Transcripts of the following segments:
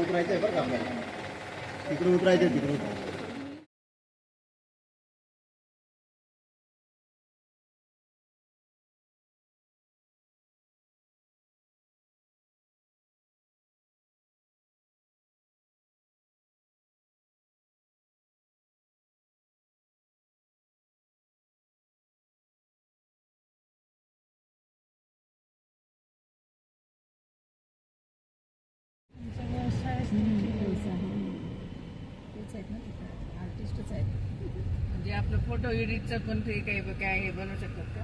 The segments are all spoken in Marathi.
उतरायचं आहे बरं का आपल्याला. तिकडे उतरायचं, तिकडे उतरायचं. आर्टिस्टच आहेत. म्हणजे आपलं फोटो एडिटचं पण ते काही काय हे बनवू शकतात का?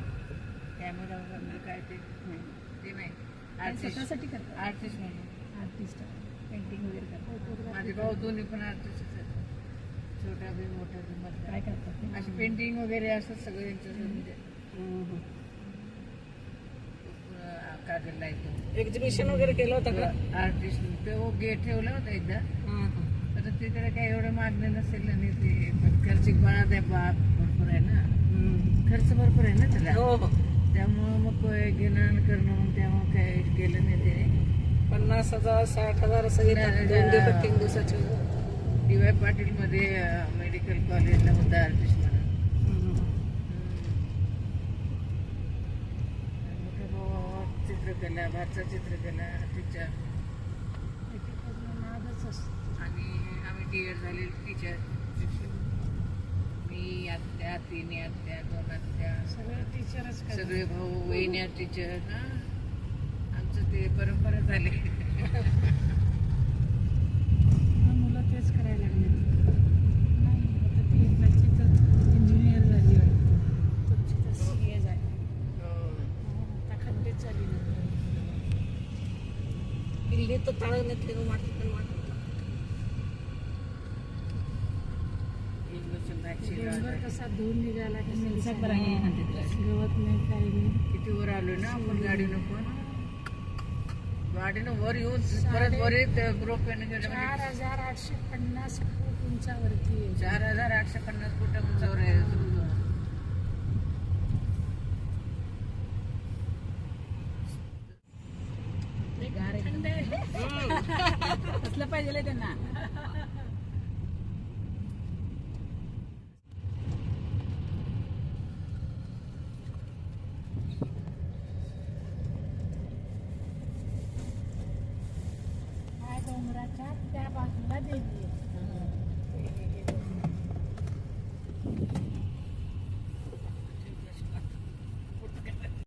कॅमेरा वगैरे काय ते नाही. स्वतःसाठी करतात. आर्टिस्ट म्हणून आर्टिस्ट पेंटिंग वगैरे करतात. माझे भाऊ दोन्ही पण आर्टिस्टच आहेत. छोटा बी मोठा बी मधला. काय करतात ते? अशी पेंटिंग वगैरे असतात सगळे यांचं म्हणजे कागदला येतो. एक्झिबिशन वगैरे केलं होतं का? आर्टिस्ट ते गेट ठेवलं होतं एकदा. आता तिकडे काही एवढं मागणी नसेल आणि ते पण खर्चिक बाळा द्या बाप भरपूर आहे ना. खर्च भरपूर आहे ना त्याला. त्यामुळं मग घेणं करणं मग त्यामुळं काय केलं नाही त्याने. 50,000 60,000 असं घेतात 2 दिवस 3 दिवसाचे. DY पाटील मध्ये मेडिकल कॉलेजला होता आर्टिस्ट म्हणून. चित्रकला भातचा चित्रकला टीचर आणि आम्ही DED झालेली टीचर. मी आत्या 3 आत्या 2 आत्या सगळे टीचरच सगळे भाऊ वहिन्या टीचर. आमचं ते परंपरा झाली. मुलं तेच करायला लागले. नाही आता ती माझी तर इंजिनियर झाली वाटतं. तुमची तर CA झाली. आता खड्डेच झाली ना. किल्ले तर ताळवण्यातले वाटत पण वाटत. डोंगर कसा धुवून निघाला गवत नाही काही नाही. किती वर आलो ना आपण गाडीनं पण. गाडीनं वर येऊन परत वर येत रोपवेने गेलं. 4,850 फूट उंचावरती आहे. 4,850 फूट उंचावर आहे. थंड आहे. कसलं पाहिजे त्यांना. डोंगराच्या त्या